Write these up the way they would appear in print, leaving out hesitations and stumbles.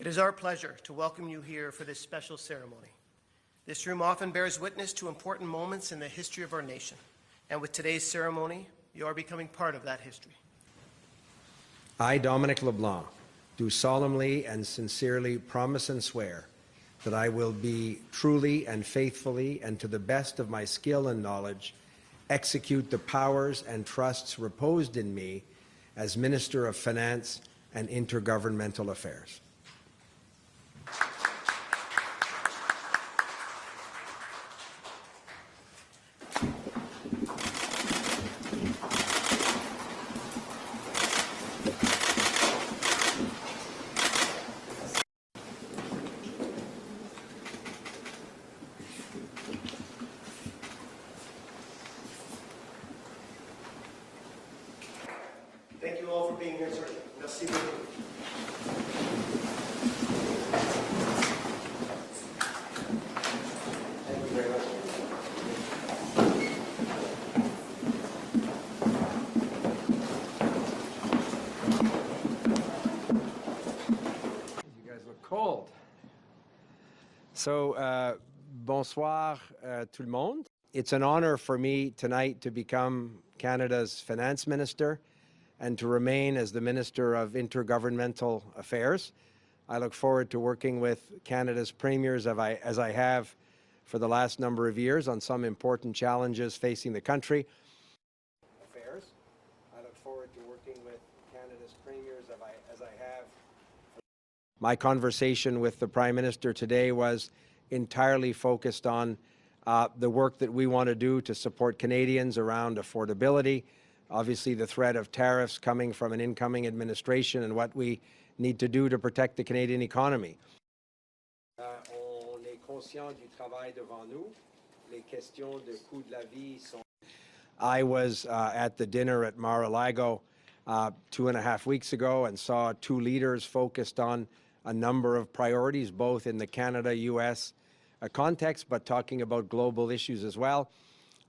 is our pleasure to welcome you here for this special ceremony. This room often bears witness to important moments in the history of our nation, and with today's ceremony, you are becoming part of that history. I, Dominic LeBlanc, do solemnly and sincerely promise and swear that I will be truly and faithfully and to the best of my skill and knowledge execute the powers and trusts reposed in me as Minister of Finance and Intergovernmental Affairs. Thank you all for being here, sir. Merci beaucoup. Thank you very much. You guys look cold. So, bonsoir tout le monde. It's an honor for me tonight to become Canada's Finance Minister and to remain as the Minister of Intergovernmental Affairs. I look forward to working with Canada's premiers as I have for the last number of years on some important challenges facing the country. I look forward to working with Canada's premiers as I have. My conversation with the Prime Minister today was entirely focused on the work that we want to do to support Canadians around affordability, obviously the threat of tariffs coming from an incoming administration and what we need to do to protect the Canadian economy. On est conscient du travail devant nous. Les questions de coût de la vie sont... I was at the dinner at Mar-a-Lago 2.5 weeks ago and saw two leaders focused on a number of priorities, both in the Canada-US context, but talking about global issues as well.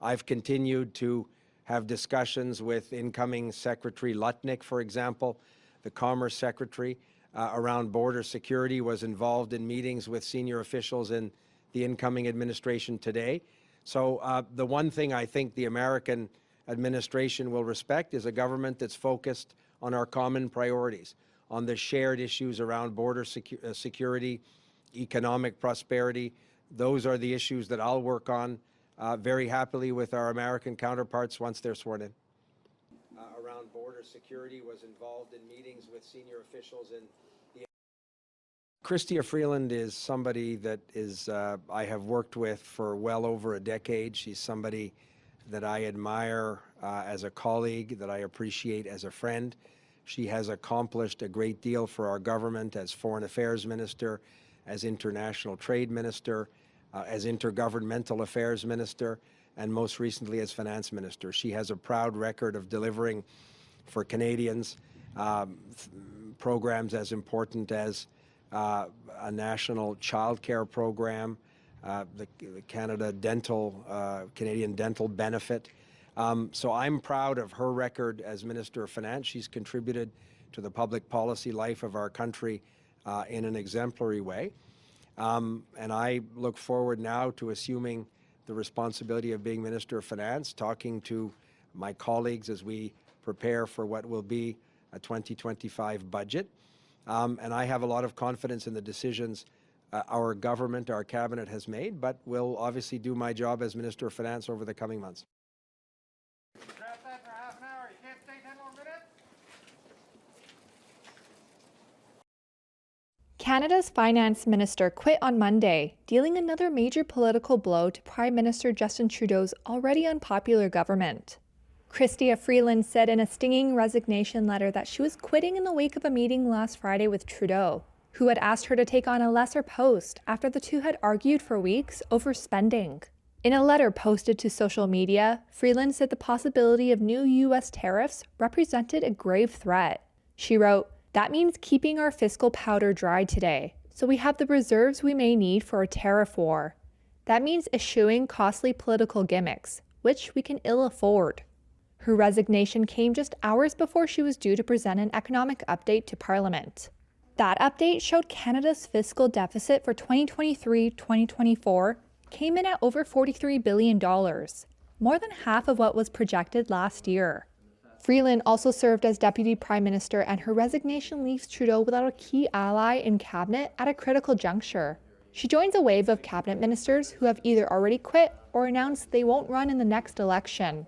I've continued to have discussions with incoming Secretary Lutnick, for example, the Commerce Secretary, around border security, was involved in meetings with senior officials in the incoming administration today. So the one thing I think the American administration will respect is a government that's focused on our common priorities, on the shared issues around border security, economic prosperity. Those are the issues that I'll work on very happily with our American counterparts once they're sworn in. Around border security, was involved in meetings with senior officials in the... Chrystia Freeland is somebody that I have worked with for well over a decade. She's somebody that I admire as a colleague, that I appreciate as a friend. She has accomplished a great deal for our government as Foreign Affairs Minister, as International Trade Minister, as Intergovernmental Affairs Minister, and most recently as Finance Minister. She has a proud record of delivering for Canadians programs as important as a national childcare program, the Canadian Dental Benefit. So I'm proud of her record as Minister of Finance. She's contributed to the public policy life of our country in an exemplary way. And I look forward now to assuming the responsibility of being Minister of Finance, talking to my colleagues as we prepare for what will be a 2025 budget. And I have a lot of confidence in the decisions our government, our cabinet has made, but will obviously do my job as Minister of Finance over the coming months. Draft that for half an hour. You can't stay 10 more minutes? Canada's finance minister quit on Monday, dealing another major political blow to Prime Minister Justin Trudeau's already unpopular government. Chrystia Freeland said in a stinging resignation letter that she was quitting in the wake of a meeting last Friday with Trudeau, who had asked her to take on a lesser post after the two had argued for weeks over spending. In a letter posted to social media, Freeland said the possibility of new U.S. tariffs represented a grave threat. She wrote, "That means keeping our fiscal powder dry today, so we have the reserves we may need for a tariff war. That means eschewing costly political gimmicks, which we can ill afford." Her resignation came just hours before she was due to present an economic update to Parliament. That update showed Canada's fiscal deficit for 2023-2024 came in at over $43 billion, more than half of what was projected last year. Freeland also served as Deputy Prime Minister, and her resignation leaves Trudeau without a key ally in cabinet at a critical juncture. She joins a wave of cabinet ministers who have either already quit or announced they won't run in the next election.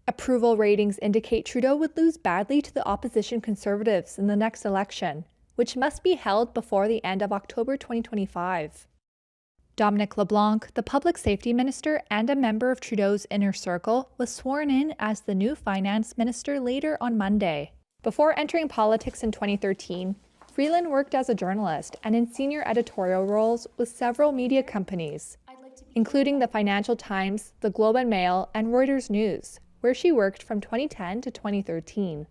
Approval ratings indicate Trudeau would lose badly to the opposition Conservatives in the next election, which must be held before the end of October 2025. Dominic LeBlanc, the Public Safety Minister and a member of Trudeau's inner circle, was sworn in as the new Finance Minister later on Monday. Before entering politics in 2013, Freeland worked as a journalist and in senior editorial roles with several media companies, including the Financial Times, the Globe and Mail, and Reuters News, where she worked from 2010 to 2013.